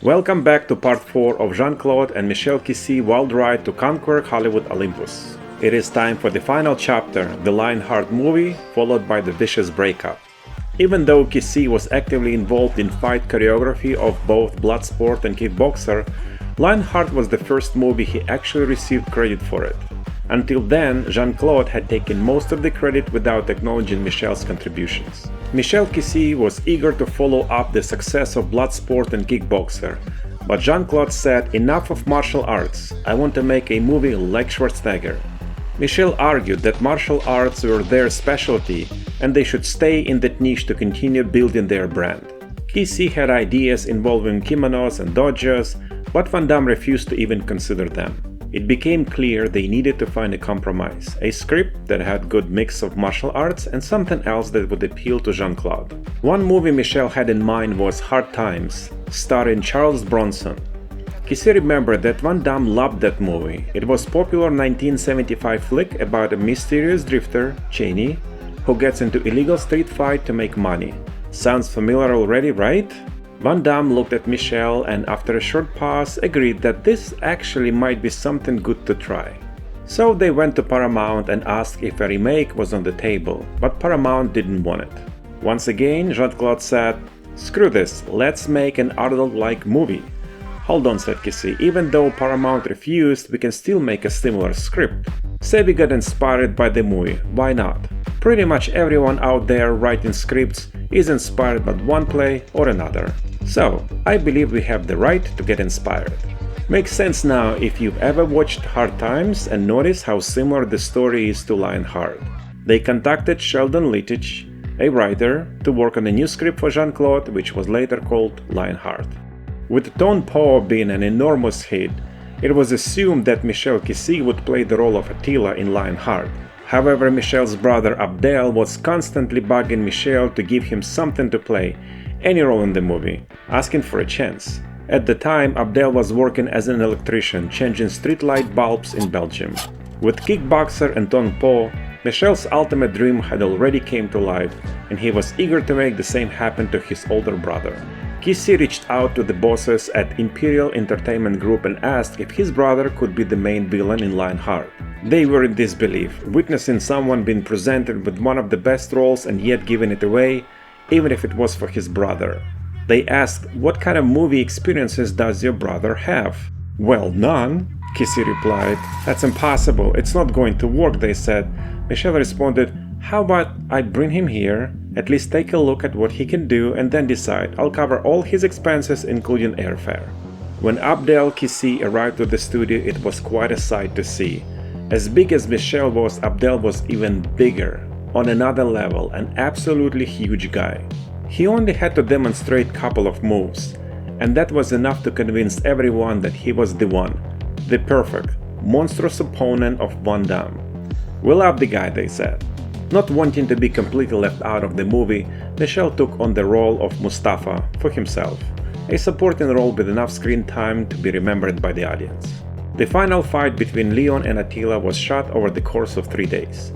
Welcome back to part 4 of Jean-Claude and Michel Qissi wild ride to conquer Hollywood Olympus. It is time for the final chapter, the Lionheart movie, followed by the vicious breakup. Even though Qissi was actively involved in fight choreography of both Bloodsport and Kickboxer, Lionheart was the first movie he actually received credit for it. Until then, Jean-Claude had taken most of the credit without acknowledging Michel's contributions. Michel Qissi was eager to follow up the success of Bloodsport and Kickboxer, but Jean-Claude said, "Enough of martial arts, I want to make a movie like Schwarzenegger." Michel argued that martial arts were their specialty and they should stay in that niche to continue building their brand. Qissi had ideas involving kimonos and dojos, but Van Damme refused to even consider them. It became clear they needed to find a compromise, a script that had good mix of martial arts and something else that would appeal to Jean-Claude. One movie Michel had in mind was Hard Times, starring Charles Bronson. Qissi remembered that Van Damme loved that movie. It was a popular 1975 flick about a mysterious drifter, Cheney, who gets into illegal street fight to make money. Sounds familiar already, right? Van Damme looked at Michel and after a short pause agreed that this actually might be something good to try. So they went to Paramount and asked if a remake was on the table, but Paramount didn't want it. Once again, Jean-Claude said, "Screw this, let's make an adult-like movie." "Hold on," said Qissi, "even though Paramount refused, we can still make a similar script. Say we got inspired by the movie, why not? Pretty much everyone out there writing scripts is inspired by one play or another. So, I believe we have the right to get inspired." Makes sense now if you've ever watched Hard Times and noticed how similar the story is to Lionheart. They contacted Sheldon Littich, a writer, to work on a new script for Jean-Claude, which was later called Lionheart. With Ton Po being an enormous hit, it was assumed that Michel Qissi would play the role of Attila in Lionheart. However, Michel's brother Abdel was constantly bugging Michel to give him something to play, any role in the movie, asking for a chance. At the time, Abdel was working as an electrician, changing streetlight bulbs in Belgium. With Kickboxer and Ton Po, Michel's ultimate dream had already came to life, and he was eager to make the same happen to his older brother. Qissi reached out to the bosses at Imperial Entertainment Group and asked if his brother could be the main villain in Lionheart. They were in disbelief, witnessing someone being presented with one of the best roles and yet giving it away, even if it was for his brother. They asked, "What kind of movie experiences does your brother have?" "Well, none," Qissi replied. "That's impossible, it's not going to work," they said. Michel responded, "How about I bring him here, at least take a look at what he can do and then decide. I'll cover all his expenses including airfare." When Abdel Qissi arrived to the studio, it was quite a sight to see. As big as Michel was, Abdel was even bigger. On another level, an absolutely huge guy. He only had to demonstrate a couple of moves, and that was enough to convince everyone that he was the one, the perfect, monstrous opponent of Van Damme. "We love the guy," they said. Not wanting to be completely left out of the movie, Michel took on the role of Mustafa for himself, a supporting role with enough screen time to be remembered by the audience. The final fight between Leon and Attila was shot over the course of 3 days.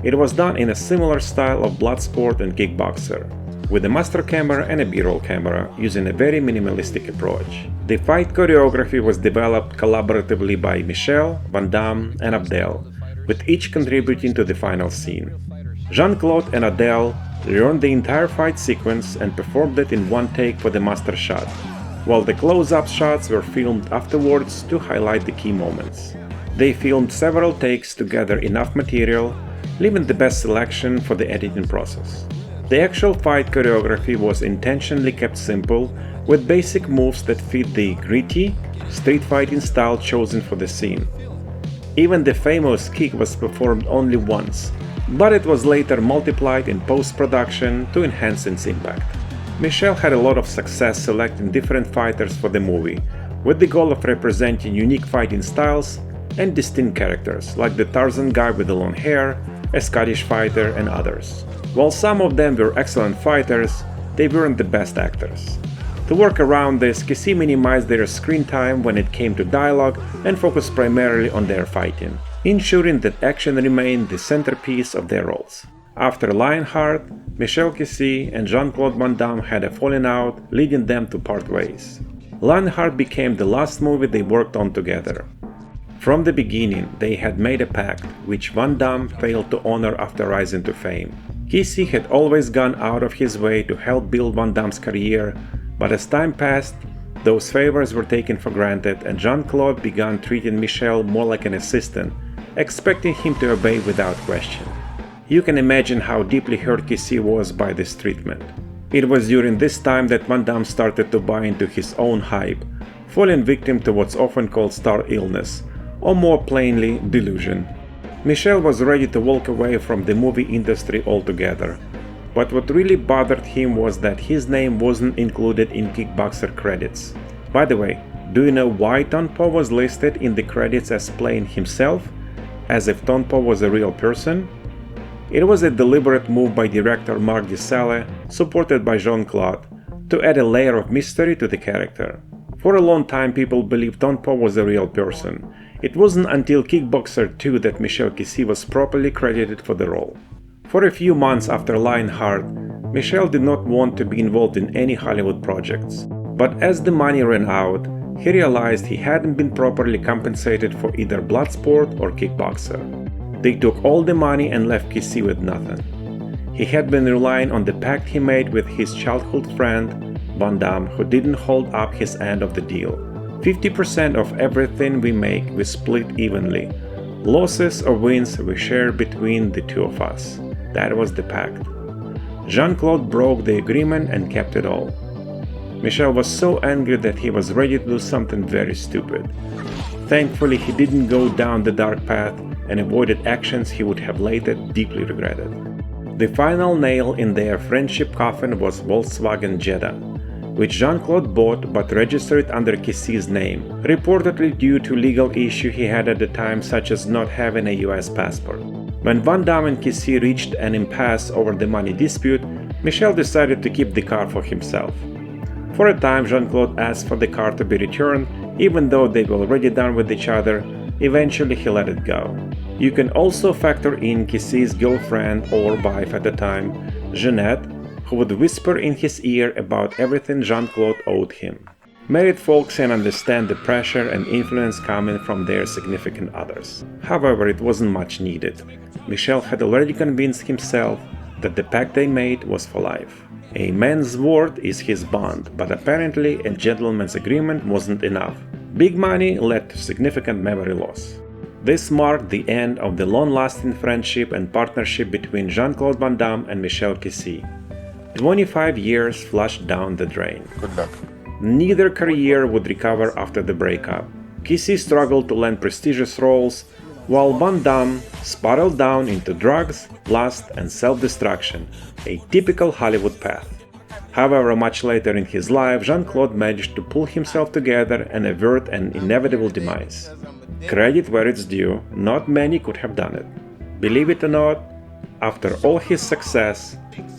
It was done in a similar style of Bloodsport and Kickboxer, with a master camera and a B-roll camera, using a very minimalistic approach. The fight choreography was developed collaboratively by Michel, Van Damme, and Abdel, with each contributing to the final scene. Jean-Claude and Abdel learned the entire fight sequence and performed it in one take for the master shot, while the close-up shots were filmed afterwards to highlight the key moments. They filmed several takes to gather enough material, leaving the best selection for the editing process. The actual fight choreography was intentionally kept simple, with basic moves that fit the gritty, street fighting style chosen for the scene. Even the famous kick was performed only once, but it was later multiplied in post-production to enhance its impact. Michel had a lot of success selecting different fighters for the movie, with the goal of representing unique fighting styles and distinct characters, like the Tarzan guy with the long hair, a Scottish fighter, and others. While some of them were excellent fighters, they weren't the best actors. To work around this, Qissi minimized their screen time when it came to dialogue and focused primarily on their fighting, ensuring that action remained the centerpiece of their roles. After Lionheart, Michel Qissi and Jean-Claude Van Damme had a falling out, leading them to part ways. Lionheart became the last movie they worked on together. From the beginning, they had made a pact, which Van Damme failed to honor after rising to fame. Qissi had always gone out of his way to help build Van Damme's career, but as time passed, those favors were taken for granted and Jean-Claude began treating Michel more like an assistant, expecting him to obey without question. You can imagine how deeply hurt Qissi was by this treatment. It was during this time that Van Damme started to buy into his own hype, falling victim to what's often called star illness, or more plainly, delusion. Michel was ready to walk away from the movie industry altogether, but what really bothered him was that his name wasn't included in Kickboxer credits. By the way, do you know why Tonpo was listed in the credits as playing himself, as if Tonpo was a real person? It was a deliberate move by director Marc Dissale, supported by Jean-Claude, to add a layer of mystery to the character. For a long time people believed Tonpo was a real person. It wasn't until Kickboxer 2 that Michel Qissi was properly credited for the role. For a few months after Lionheart, Michel did not want to be involved in any Hollywood projects. But as the money ran out, he realized he hadn't been properly compensated for either Bloodsport or Kickboxer. They took all the money and left Qissi with nothing. He had been relying on the pact he made with his childhood friend, Van Damme, who didn't hold up his end of the deal. 50% of everything we make we split evenly. Losses or wins we share between the two of us. That was the pact. Jean-Claude broke the agreement and kept it all. Michel was so angry that he was ready to do something very stupid. Thankfully, he didn't go down the dark path and avoided actions he would have later deeply regretted. The final nail in their friendship coffin was Volkswagen Jetta, which Jean-Claude bought but registered under Qissi's name, reportedly due to legal issues he had at the time, such as not having a US passport. When Van Damme and Qissi reached an impasse over the money dispute, Michel decided to keep the car for himself. For a time, Jean-Claude asked for the car to be returned, even though they were already done with each other. Eventually he let it go. You can also factor in Qissi's girlfriend or wife at the time, Jeanette, who would whisper in his ear about everything Jean-Claude owed him. Married folks can understand the pressure and influence coming from their significant others. However, it wasn't much needed. Michel had already convinced himself that the pact they made was for life. A man's word is his bond, but apparently a gentleman's agreement wasn't enough. Big money led to significant memory loss. This marked the end of the long-lasting friendship and partnership between Jean-Claude Van Damme and Michel Qissi. 25 years flushed down the drain. Good luck. Neither career would recover after the breakup. Qissi struggled to land prestigious roles, while Van Damme spiraled down into drugs, lust, and self-destruction, a typical Hollywood path. However, much later in his life, Jean-Claude managed to pull himself together and avert an inevitable demise. Credit where it's due, not many could have done it. Believe it or not, after all his success,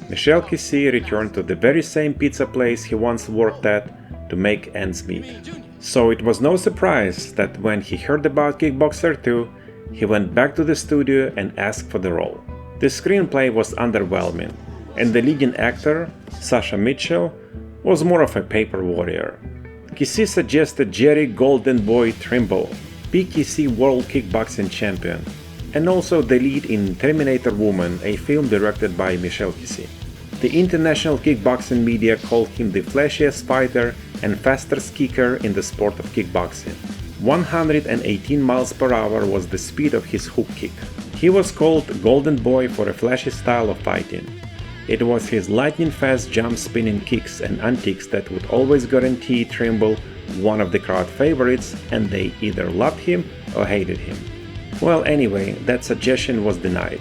Michel Qissi returned to the very same pizza place he once worked at to make ends meet. So it was no surprise that when he heard about Kickboxer 2, he went back to the studio and asked for the role. The screenplay was underwhelming, and the leading actor, Sasha Mitchell, was more of a paper warrior. Qissi suggested Jerry Golden Boy Trimble, PKC World Kickboxing Champion, and also the lead in Terminator Woman, a film directed by Michel Qissi. The international kickboxing media called him the flashiest fighter and fastest kicker in the sport of kickboxing. 118 miles per hour was the speed of his hook kick. He was called Golden Boy for a flashy style of fighting. It was his lightning-fast jump-spinning kicks and antics that would always guarantee Trimble one of the crowd favorites, and they either loved him or hated him. Well, anyway, that suggestion was denied.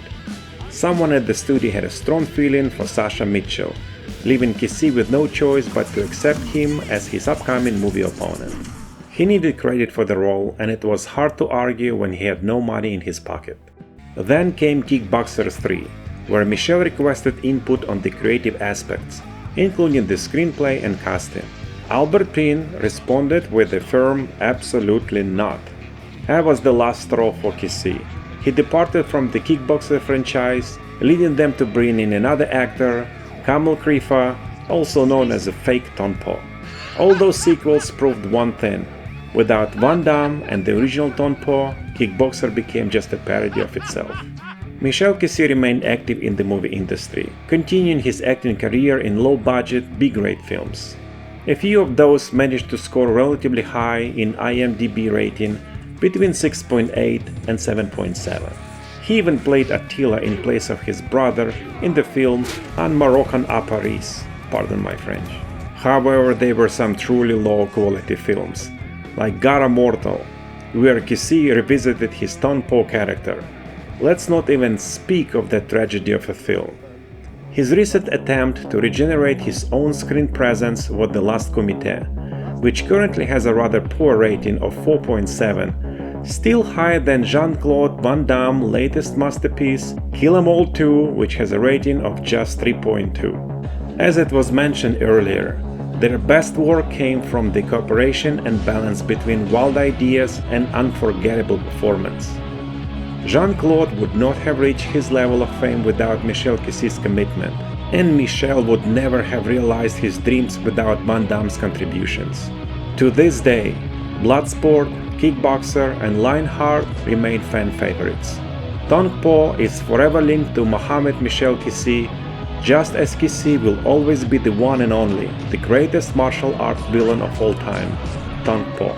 Someone at the studio had a strong feeling for Sasha Mitchell, leaving Qissi with no choice but to accept him as his upcoming movie opponent. He needed credit for the role, and it was hard to argue when he had no money in his pocket. Then came Kickboxer 3, where Michel requested input on the creative aspects, including the screenplay and casting. Albert Payne responded with a firm "absolutely not." That was the last straw for Qissi. He departed from the Kickboxer franchise, leading them to bring in another actor, Kamal Krifa, also known as a fake Tonpo. All those sequels proved one thing: without Van Damme and the original Ton Po, Kickboxer became just a parody of itself. Michel Qissi remained active in the movie industry, continuing his acting career in low-budget, B-grade films. A few of those managed to score relatively high in IMDb rating between 6.8 and 7.7. He even played Attila in place of his brother in the film Un Moroccan à Paris, pardon my French. However, there were some truly low-quality films, like Gara Mortal, where Qissi revisited his Ton Po character. Let's not even speak of that tragedy of a film. His recent attempt to regenerate his own screen presence was The Last Comité, which currently has a rather poor rating of 4.7, still higher than Jean-Claude Van Damme's latest masterpiece, Kill 'Em All 2, which has a rating of just 3.2. As it was mentioned earlier, their best work came from the cooperation and balance between wild ideas and unforgettable performance. Jean-Claude would not have reached his level of fame without Michel Qissi's commitment, and Michel would never have realized his dreams without Van Damme's contributions. To this day, Bloodsport, Kickboxer, and Lionheart remain fan favorites. Ton Po is forever linked to Mohammed Michel Qissi, just as Qissi will always be the one and only, the greatest martial arts villain of all time, Ton Po.